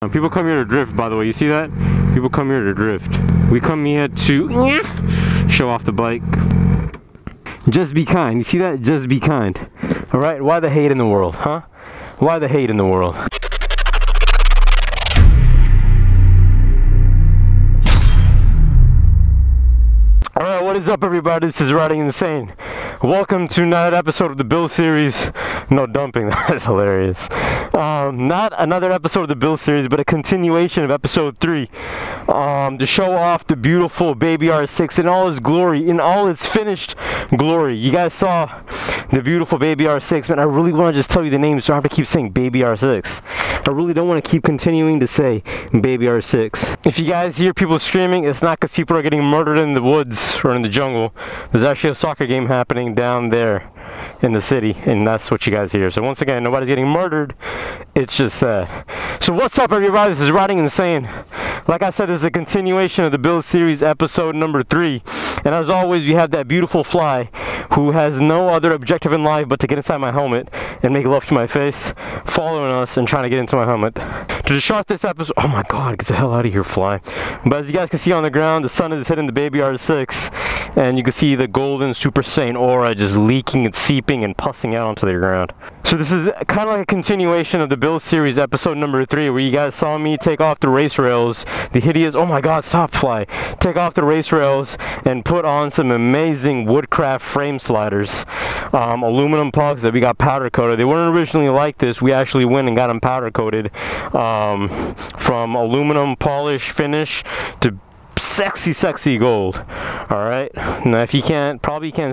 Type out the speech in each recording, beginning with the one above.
People come here to drift, by the way. You see that? People come here to drift. We come here to show off the bike. Just be kind. You see that? Just be kind. Alright? Why the hate in the world, huh? Why the hate in the world? Alright, what is up, everybody? This is Riding Insane. Welcome to another episode of the Build series. No dumping, that's hilarious. Not another episode of the Build series, but a continuation of episode 3. To show off the beautiful Baby R6 in all its glory, in all its finished glory. You guys saw the beautiful Baby R6, man. I really want to just tell you the name so I don't have to keep saying Baby R6. I really don't want to keep continuing to say Baby R6. If you guys hear people screaming, it's not because people are getting murdered in the woods or in the jungle. There's actually a soccer game happening down there in the city, and that's what you guys hear. So once again, nobody's getting murdered, it's just that. So what's up, everybody? This is Riding Insane. Like I said, this is a continuation of the Build series, episode number 3. And as always, we have that beautiful fly who has no other objective in life but to get inside my helmet and make love to my face, following us and trying to get into my helmet. To start this episode, oh my god, get the hell out of here, fly. But as you guys can see on the ground, the sun is hitting the Baby R6, and you can see the golden Super Saiyan aura just leaking and seeping and pussing out onto the ground. So this is kind of like a continuation of the Build series, episode number 3, where you guys saw me take off the race rails, the hideous, oh my god, stop, fly, take off the race rails and put on some amazing Woodcraft frame sliders, aluminum pucks that we got powder coated. They weren't originally like this. We actually went and got them powder coated, from aluminum polish finish to sexy gold. All right, now if you can't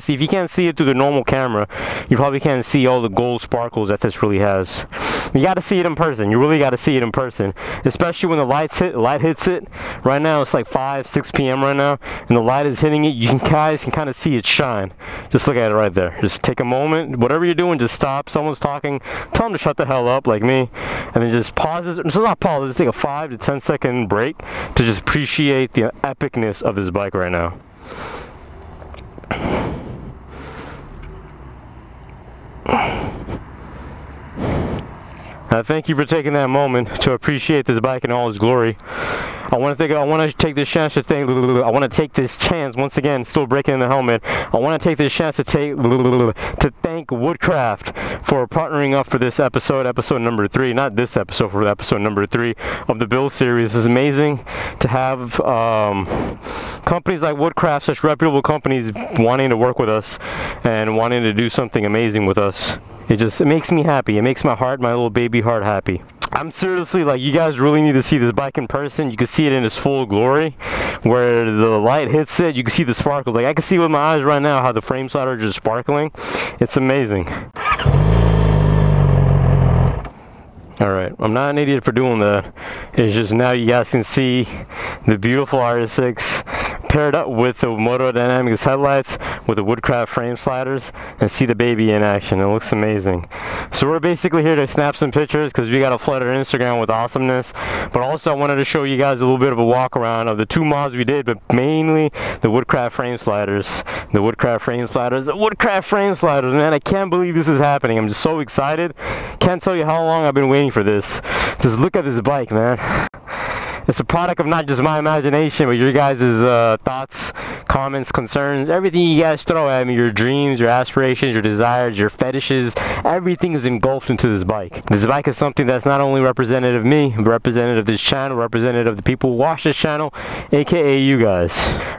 see, if you can't see it through the normal camera, you probably can't see all the gold sparkles that this really has. You got to see it in person. You really got to see it in person, especially when the light hits it. Right now it's like 5-6 p.m. right now, and the light is hitting it. You guys can kind of see it shine. Just look at it right there. Just take a moment, whatever you're doing, just stop. Someone's talking, tell them to shut the hell up, like me, and then just pause this. So not pause, just take a 5 to 10 second break to just appreciate the epicness of this bike right now. Thank you for taking that moment to appreciate this bike in all its glory. I want to take this chance to once again, still breaking in the helmet. I want to take this chance to thank Woodcraft for partnering up for this episode number 3. Not this episode, for episode number 3 of the Build series. It's amazing to have companies like Woodcraft, such reputable companies, wanting to work with us and wanting to do something amazing with us. It makes me happy. It makes my little baby heart happy. I'm seriously, like, you guys really need to see this bike in person. You can see it in its full glory, where the light hits it. You can see the sparkle. Like, I can see with my eyes right now how the frame sliders are just sparkling. It's amazing. Alright, I'm not an idiot for doing that. It's just now you guys can see the beautiful R6 paired up with the Moto Dynamics headlights with the Woodcraft frame sliders, and see the baby in action. It looks amazing. So we're basically here to snap some pictures because we got to flood our Instagram with awesomeness. But also I wanted to show you guys a little bit of a walk around of the 2 mods we did, but mainly the Woodcraft frame sliders. The Woodcraft frame sliders. The Woodcraft frame sliders, man. I can't believe this is happening. I'm just so excited. Can't tell you how long I've been waiting for this. Just look at this bike, man. It's a product of not just my imagination, but your guys' thoughts, comments, concerns, everything you guys throw at me, your dreams, your aspirations, your desires, your fetishes, everything is engulfed into this bike. This bike is something that's not only representative of me, but representative of this channel, representative of the people who watch this channel, aka you guys.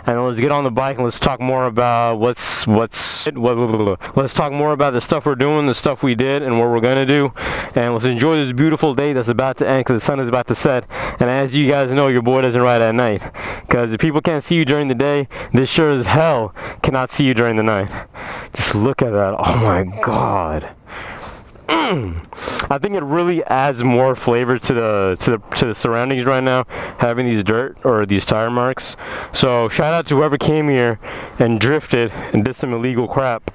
And let's get on the bike and let's talk more about let's talk more about the stuff we're doing, the stuff we did, and what we're gonna do. And let's enjoy this beautiful day that's about to end, because the sun is about to set. And as you guys know, your boy doesn't ride at night, because if people can't see you during the day, this sure as hell cannot see you during the night. Just look at that. Oh my god. I think it really adds more flavor to the surroundings right now, having these dirt or these tire marks. So shout out to whoever came here and drifted and did some illegal crap.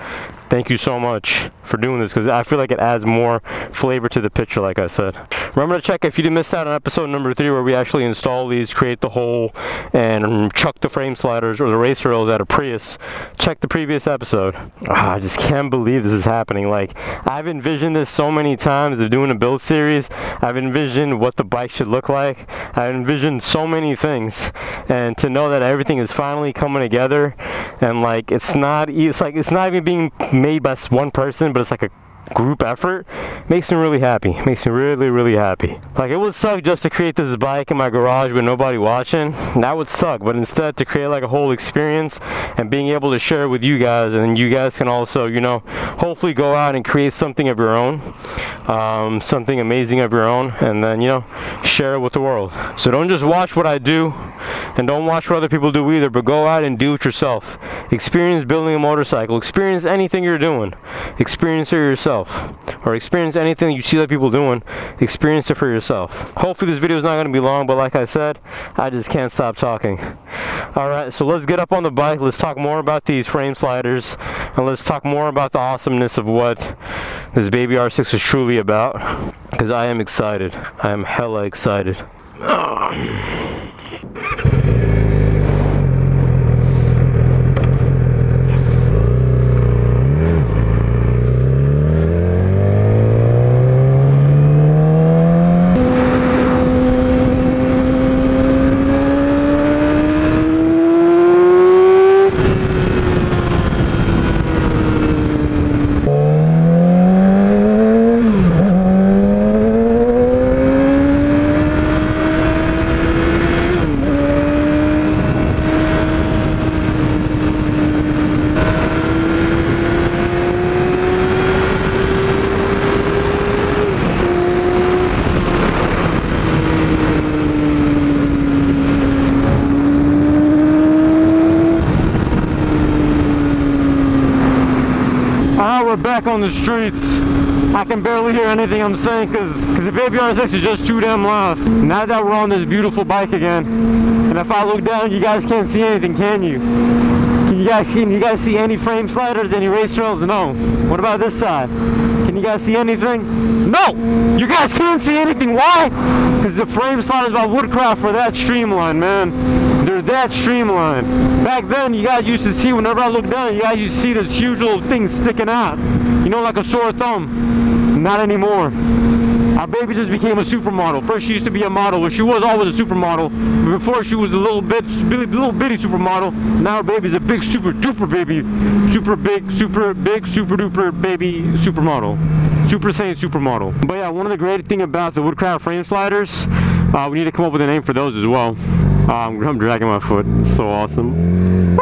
thank you so much for doing this, because I feel like it adds more flavor to the picture, like I said. Remember to check if you did miss out on episode number 3, where we actually install these, create the hole, and chuck the frame sliders or the race rails at a Prius. Check the previous episode. I just can't believe this is happening. Like, I've envisioned this so many times of doing a build series. I've envisioned what the bike should look like. I've envisioned so many things, and to know that everything is finally coming together, and like it's not even being made by one person, but it's like a group effort, makes me really happy. Makes me really happy. Like, it would suck just to create this bike in my garage with nobody watching. That would suck. But instead, to create like a whole experience and being able to share it with you guys, and you guys can also, you know, hopefully go out and create something of your own, something amazing of your own, and then, you know, share it with the world. So don't just watch what I do, and don't watch what other people do either, but go out and do it yourself. Experience building a motorcycle. Experience anything you're doing. Experience it yourself. Or experience anything you see other people doing. Experience it for yourself. Hopefully this video is not going to be long, but like I said, I just can't stop talking. Alright, so let's get up on the bike. Let's talk more about these frame sliders, and let's talk more about the awesomeness of what this Baby R6 is truly about, because I am excited. I am hella excited. We're back on the streets. I can barely hear anything I'm saying because the Baby R6 is just too damn loud. Now that we're on this beautiful bike again, and if I look down, you guys can't see anything, can you? Can you guys see any frame sliders, any race rails? No. What about this side? Can you guys see anything? No! You guys can't see anything. Why? Because the frame sliders by Woodcraft are that streamlined, man. They're that streamlined. Back then, you guys used to see, whenever I look down, you guys used to see this huge little thing sticking out. You know, like a sore thumb. Not anymore. Our baby just became a supermodel. First she used to be a model, well, she was always a supermodel. But before she was a little bitty supermodel. Now our baby's a big super duper baby. Super big, super duper baby supermodel. Super Saiyan supermodel. But yeah, one of the great things about the Woodcraft frame sliders, we need to come up with a name for those as well. I'm dragging my foot. It's so awesome.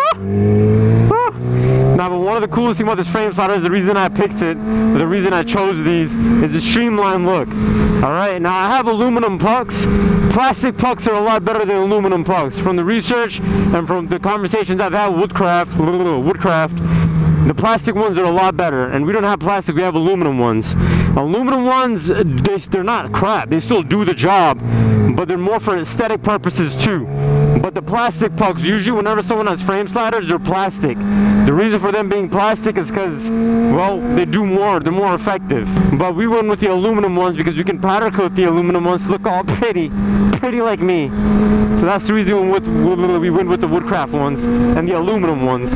Now, but one of the coolest things about this frame slider is the reason I picked it, the reason I chose these, is the streamlined look. Alright, now I have aluminum pucks. Plastic pucks are a lot better than aluminum pucks. From the research and from the conversations I've had with Woodcraft, the plastic ones are a lot better, and we don't have plastic, we have aluminum ones. Aluminum ones, they're not crap, they still do the job, but they're more for aesthetic purposes too. But the plastic pucks, usually whenever someone has frame sliders, they're plastic. The reason for them being plastic is because, well, they do more, they're more effective. But we went with the aluminum ones because we can powder coat the aluminum ones to look all pretty like me. So that's the reason we went with the Woodcraft ones and the aluminum ones.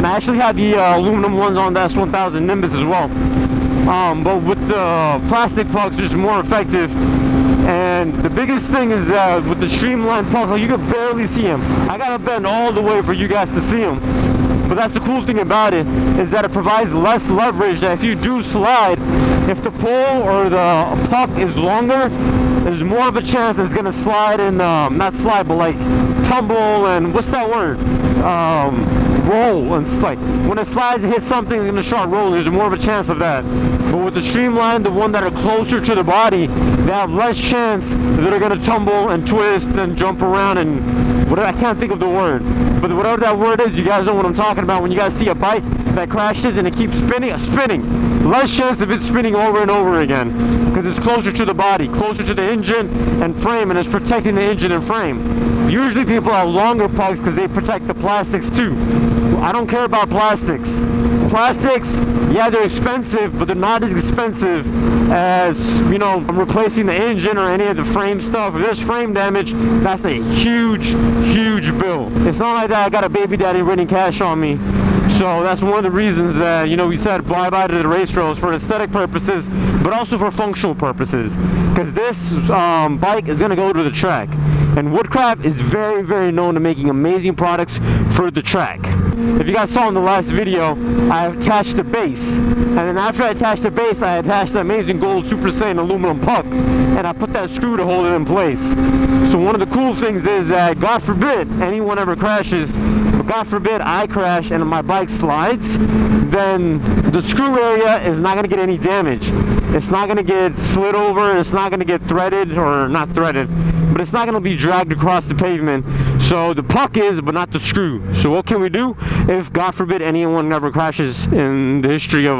I actually had the aluminum ones on the S1000 Nimbus as well, but with the plastic pucks, they're just more effective. And the biggest thing is that with the streamlined pucks, like, you can barely see them. I gotta bend all the way for you guys to see them. But that's the cool thing about it, is that it provides less leverage. That if you do slide, if the pole or the puck is longer, there's more of a chance it's gonna slide and not slide, but like tumble and what's that word? Roll. And it's like when it slides, it hits something, it's gonna start rolling. There's more of a chance of that. But with the streamline, the one that are closer to the body, they have less chance that they're gonna tumble and twist and jump around and whatever. I can't think of the word, but whatever that word is, you guys know what I'm talking about. When you guys see a bike that crashes and it keeps spinning, less chance of it spinning over and over again, because it's closer to the body, closer to the engine and frame, and it's protecting the engine and frame. Usually people have longer pucks because they protect the plastics too. I don't care about plastics. Plastics, yeah, they're expensive, but they're not as expensive as, you know, replacing the engine or any of the frame stuff. If there's frame damage, that's a huge bill. It's not like that I got a baby daddy renting cash on me. So that's one of the reasons that, you know, we said bye-bye to the race rails for aesthetic purposes, but also for functional purposes, because this bike is going to go to the track. And Woodcraft is very known to making amazing products for the track. If you guys saw in the last video, I attached the base, and then after I attached the base, I attached the amazing gold Super Saiyan aluminum puck, and I put that screw to hold it in place. So one of the cool things is that, God forbid anyone ever crashes, but God forbid I crash and my bike slides, then the screw area is not going to get any damage. It's not going to get slid over, it's not going to get threaded, or not threaded, but it's not going to be dragged across the pavement. So the puck is, but not the screw. So what can we do if, God forbid, anyone ever crashes in the history of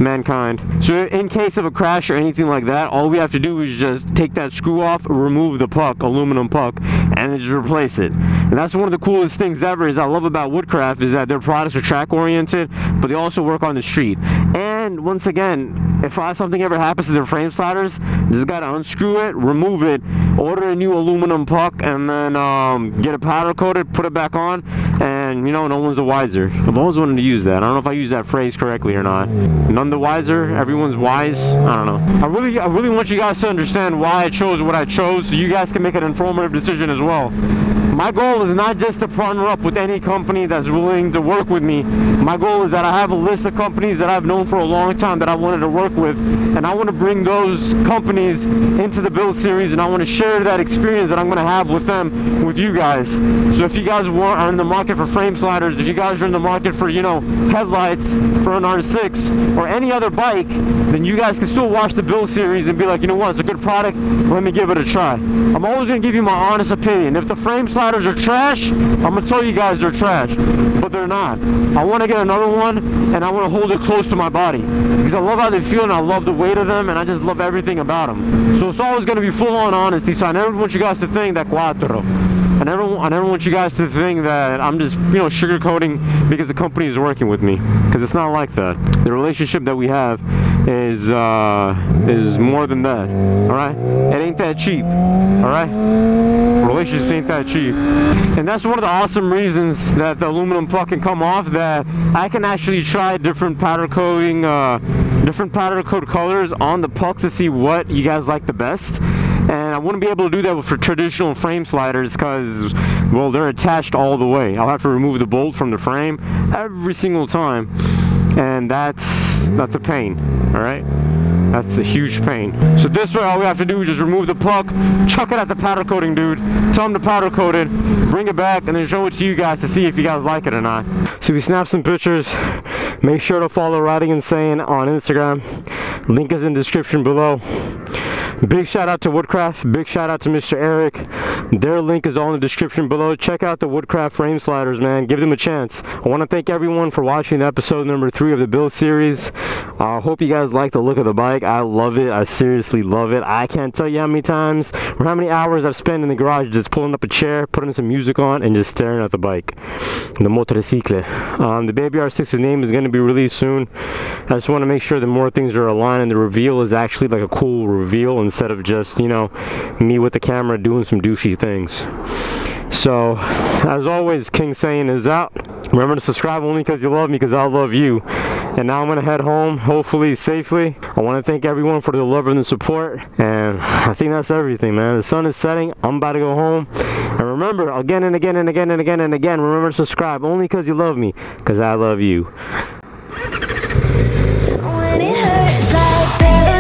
mankind? So in case of a crash or anything like that, all we have to do is just take that screw off, remove the puck, aluminum puck, and then just replace it. And that's one of the coolest things ever is I love about Woodcraft, is that their products are track oriented, but they also work on the street. And once again, if something ever happens to their frame sliders, just gotta unscrew it, remove it, order a new aluminum puck, and then get it powder coated, put it back on, and you know, no one's the wiser. I've always wanted to use that. I don't know if I use that phrase correctly or not. None the wiser, everyone's wise. I don't know. I really want you guys to understand why I chose what I chose, so you guys can make an informative decision as well. My goal is not just to partner up with any company that's willing to work with me. My goal is that I have a list of companies that I've known for a long time that I wanted to work with, and I want to bring those companies into the build series, and I want to share that experience that I'm going to have with them with you guys. So if you guys are in the market for frame sliders, if you guys are in the market for, you know, headlights for an R6 or any other bike, then you guys can still watch the build series and be like, you know what, it's a good product, let me give it a try. I'm always going to give you my honest opinion. If the frame sliders are trash, I'm going to tell you guys they're trash, but they're not. I want to get another one, and I want to hold it close to my body, because I love how they feel, and I love the weight of them, and I just love everything about them. So it's always going to be full-on honesty, so I never want you guys to think that cuatro. I never want you guys to think that I'm just, you know, sugarcoating because the company is working with me, because it's not like that. The relationship that we have is more than that. All right, it ain't that cheap. All right, relationships ain't that cheap, and that's one of the awesome reasons that the aluminum puck can come off. That I can actually try different powder coating, different powder coat colors on the pucks to see what you guys like the best. And I wouldn't be able to do that for traditional frame sliders because, well, they're attached all the way. I'll have to remove the bolt from the frame every single time, and that's a pain. All right, that's a huge pain. So this way, all we have to do is just remove the puck, chuck it at the powder coating dude, tell him to powder coat it, bring it back, and then show it to you guys to see if you guys like it or not. So we snapped some pictures. Make sure to follow Riding Insane on Instagram. Link is in the description below. Big shout out to Woodcraft, big shout out to Mr. Eric. Their link is all in the description below. Check out the Woodcraft frame sliders, man. Give them a chance. I want to thank everyone for watching episode number 3 of the build series. I hope you guys like the look of the bike. I love it. I seriously love it. I can't tell you how many times or how many hours I've spent in the garage just pulling up a chair, putting some music on, and just staring at the bike. The Motorcycle. The Baby R6's name is going to be released soon. I just want to make sure that more things are aligned and the reveal is actually like a cool reveal instead of just, you know, me with the camera doing some douchey things. So, as always, King Saiyan is out. Remember to subscribe only because you love me, because I love you. And now I'm going to head home, hopefully safely. I want to thank everyone for the love and the support. And I think that's everything, man. The sun is setting. I'm about to go home. And remember, again and again and again and again and again, remember to subscribe only because you love me, because I love you. When it hurts like this.